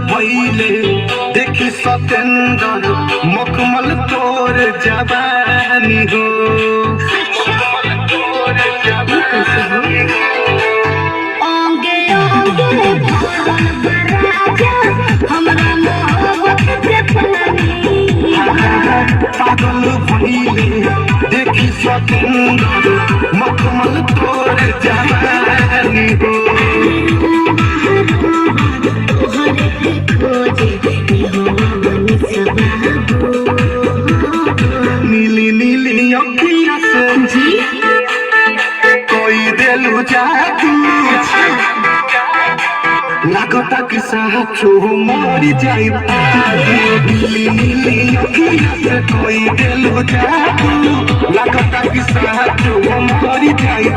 भइले देखी सतेंद्र मखमल तोर जवानी हो। पागल भइले देखी सतेंद्र मखमल तोर जवानी हो। नीली नीली अखिया से कोई दिलु जादू लागता कि साचो मरी जाई। नीली नीली अखिया से कोई दिलु जादू लागता कि साचो मरी जाई।